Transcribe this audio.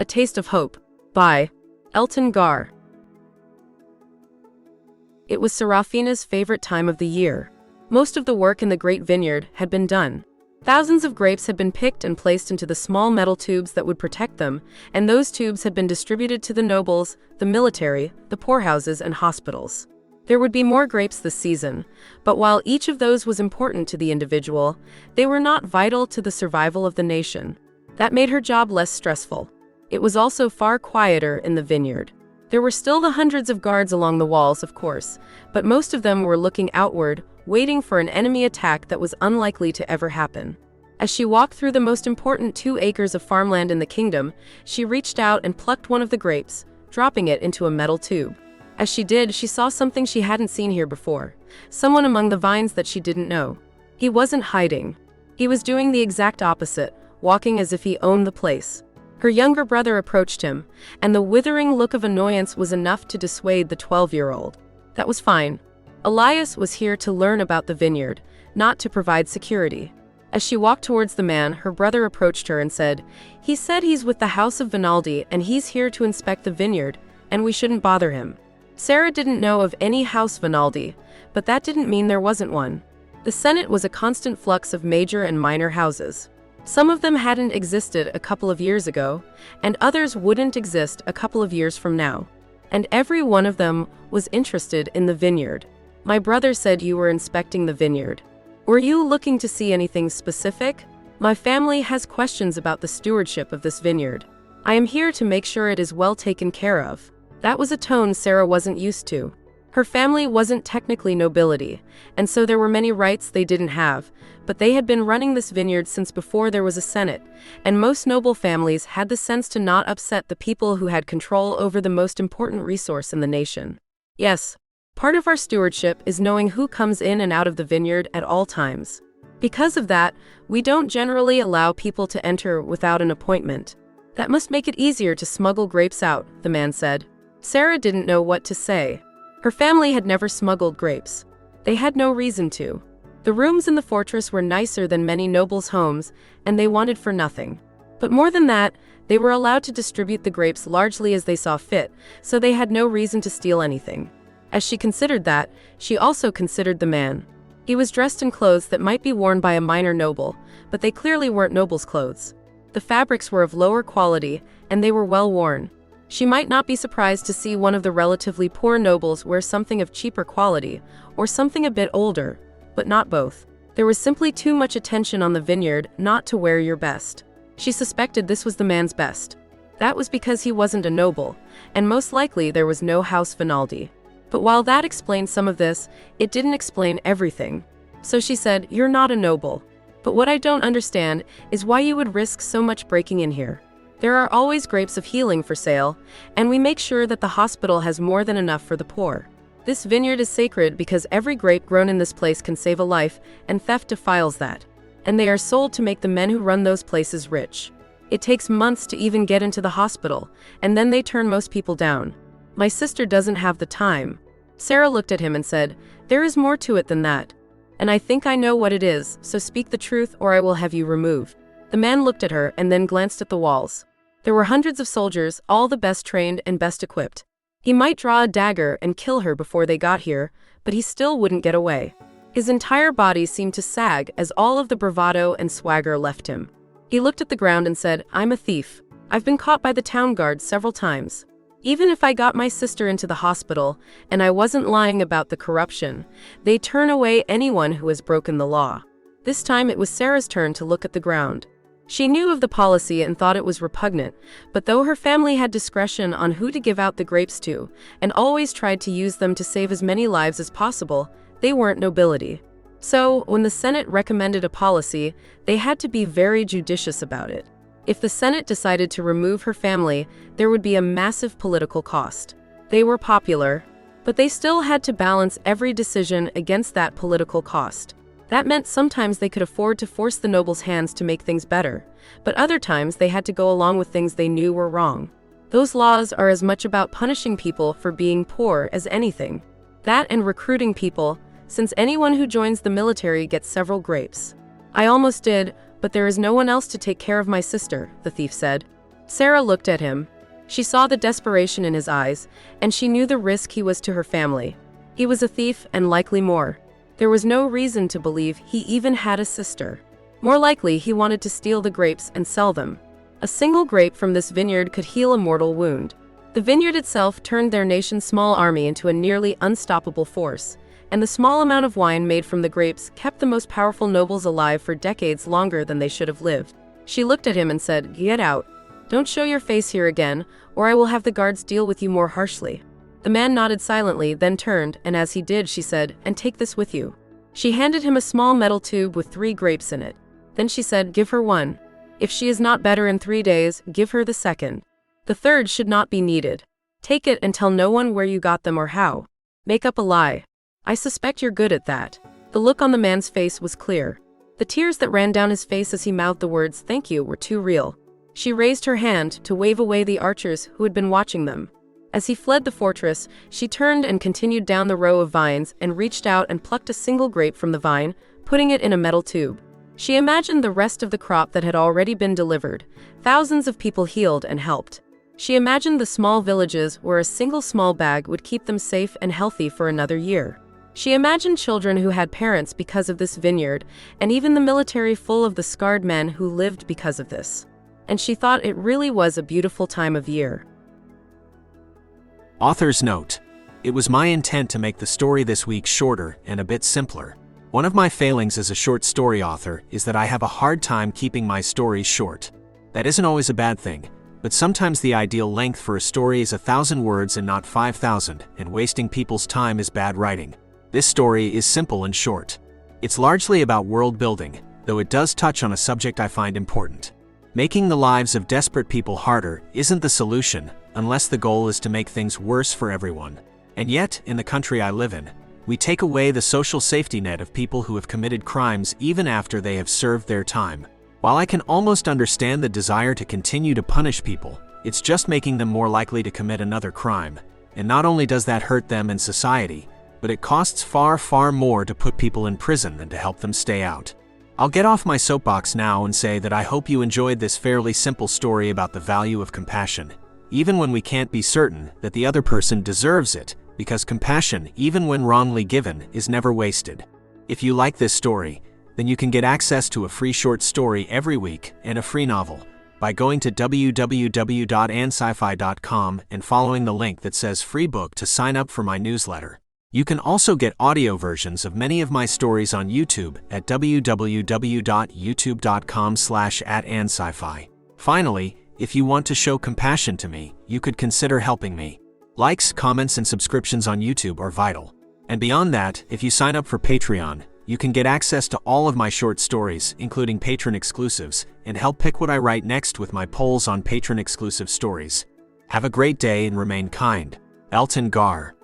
Taste of Hope, by Elton Gar. It was Seraphina's favorite time of the year. Most of the work in the great vineyard had been done. Thousands of grapes had been picked and placed into the small metal tubes that would protect them, and those tubes had been distributed to the nobles, the military, the poorhouses, and hospitals. There would be more grapes this season, but while each of those was important to the individual, they were not vital to the survival of the nation. That made her job less stressful. It was also far quieter in the vineyard. There were still the hundreds of guards along the walls, of course, but most of them were looking outward, waiting for an enemy attack that was unlikely to ever happen. As she walked through the most important 2 acres of farmland in the kingdom, she reached out and plucked one of the grapes, dropping it into a metal tube. As she did, she saw something she hadn't seen here before, someone among the vines that she didn't know. He wasn't hiding. He was doing the exact opposite, walking as if he owned the place. Her younger brother approached him, and the withering look of annoyance was enough to dissuade the 12-year-old. That was fine. Elias was here to learn about the vineyard, not to provide security. As she walked towards the man, her brother approached her and said, "He said he's with the House of Venaldi and he's here to inspect the vineyard, and we shouldn't bother him." Sarah didn't know of any House Venaldi, but that didn't mean there wasn't one. The Senate was a constant flux of major and minor houses. Some of them hadn't existed a couple of years ago, and others wouldn't exist a couple of years from now. And every one of them was interested in the vineyard. "My brother said you were inspecting the vineyard. Were you looking to see anything specific?" "My family has questions about the stewardship of this vineyard. I am here to make sure it is well taken care of." That was a tone Sarah wasn't used to. Her family wasn't technically nobility, and so there were many rights they didn't have, but they had been running this vineyard since before there was a Senate, and most noble families had the sense to not upset the people who had control over the most important resource in the nation. Yes, part of our stewardship is knowing who comes in and out of the vineyard at all times. Because of that, we don't generally allow people to enter without an appointment. That must make it easier to smuggle grapes out, the man said. Sarah didn't know what to say. Her family had never smuggled grapes. They had no reason to. The rooms in the fortress were nicer than many nobles' homes, and they wanted for nothing. But more than that, they were allowed to distribute the grapes largely as they saw fit, so they had no reason to steal anything. As she considered that, she also considered the man. He was dressed in clothes that might be worn by a minor noble, but they clearly weren't nobles' clothes. The fabrics were of lower quality, and they were well worn. She might not be surprised to see one of the relatively poor nobles wear something of cheaper quality, or something a bit older, but not both. There was simply too much attention on the vineyard not to wear your best. She suspected this was the man's best. That was because he wasn't a noble, and most likely there was no House Venaldi. But while that explained some of this, it didn't explain everything. So she said, "You're not a noble. But what I don't understand is why you would risk so much breaking in here. There are always grapes of healing for sale, and we make sure that the hospital has more than enough for the poor. This vineyard is sacred because every grape grown in this place can save a life, and theft defiles that. And they are sold to make the men who run those places rich. It takes months to even get into the hospital, and then they turn most people down. My sister doesn't have the time." Sarah looked at him and said, "There is more to it than that. And I think I know what it is, so speak the truth or I will have you removed." The man looked at her and then glanced at the walls. There were hundreds of soldiers, all the best trained and best equipped. He might draw a dagger and kill her before they got here, but he still wouldn't get away. His entire body seemed to sag as all of the bravado and swagger left him. He looked at the ground and said, "I'm a thief. I've been caught by the town guard several times. Even if I got my sister into the hospital, and I wasn't lying about the corruption, they turn away anyone who has broken the law." This time it was Sarah's turn to look at the ground. She knew of the policy and thought it was repugnant, but though her family had discretion on who to give out the grapes to, and always tried to use them to save as many lives as possible, they weren't nobility. So, when the Senate recommended a policy, they had to be very judicious about it. If the Senate decided to remove her family, there would be a massive political cost. They were popular, but they still had to balance every decision against that political cost. That meant sometimes they could afford to force the nobles' hands to make things better, but other times they had to go along with things they knew were wrong. Those laws are as much about punishing people for being poor as anything. That and recruiting people, since anyone who joins the military gets several grapes. "I almost did, but there is no one else to take care of my sister," the thief said. Sarah looked at him. She saw the desperation in his eyes, and she knew the risk he was to her family. He was a thief and likely more. There was no reason to believe he even had a sister. More likely, he wanted to steal the grapes and sell them. A single grape from this vineyard could heal a mortal wound. The vineyard itself turned their nation's small army into a nearly unstoppable force, and the small amount of wine made from the grapes kept the most powerful nobles alive for decades longer than they should have lived. She looked at him and said, "Get out. Don't show your face here again, or I will have the guards deal with you more harshly." The man nodded silently, then turned, and as he did, she said, "And take this with you." She handed him a small metal tube with 3 grapes in it. Then she said, "Give her one. If she is not better in 3 days, give her the second. The third should not be needed. Take it and tell no one where you got them or how. Make up a lie. I suspect you're good at that." The look on the man's face was clear. The tears that ran down his face as he mouthed the words "thank you" were too real. She raised her hand to wave away the archers who had been watching them. As he fled the fortress, she turned and continued down the row of vines and reached out and plucked a single grape from the vine, putting it in a metal tube. She imagined the rest of the crop that had already been delivered, thousands of people healed and helped. She imagined the small villages where a single small bag would keep them safe and healthy for another year. She imagined children who had parents because of this vineyard, and even the military full of the scarred men who lived because of this. And she thought it really was a beautiful time of year. Author's note: it was my intent to make the story this week shorter and a bit simpler. One of my failings as a short story author is that I have a hard time keeping my stories short. That isn't always a bad thing, but sometimes the ideal length for a story is 1,000 words and not 5,000, and wasting people's time is bad writing. This story is simple and short. It's largely about world building, though it does touch on a subject I find important. Making the lives of desperate people harder isn't the solution, unless the goal is to make things worse for everyone. And yet, in the country I live in, we take away the social safety net of people who have committed crimes even after they have served their time. While I can almost understand the desire to continue to punish people, it's just making them more likely to commit another crime. And not only does that hurt them and society, but it costs far, far more to put people in prison than to help them stay out. I'll get off my soapbox now and say that I hope you enjoyed this fairly simple story about the value of compassion, even when we can't be certain that the other person deserves it, because compassion, even when wrongly given, is never wasted. If you like this story, then you can get access to a free short story every week and a free novel by going to www.ansci-fi.com and following the link that says free book to sign up for my newsletter. You can also get audio versions of many of my stories on YouTube at www.youtube.com/@ansci-fi. Finally, if you want to show compassion to me, you could consider helping me. Likes, comments, and subscriptions on YouTube are vital. And beyond that, if you sign up for Patreon, you can get access to all of my short stories, including patron exclusives, and help pick what I write next with my polls on patron exclusive stories. Have a great day and remain kind. Elton Gar.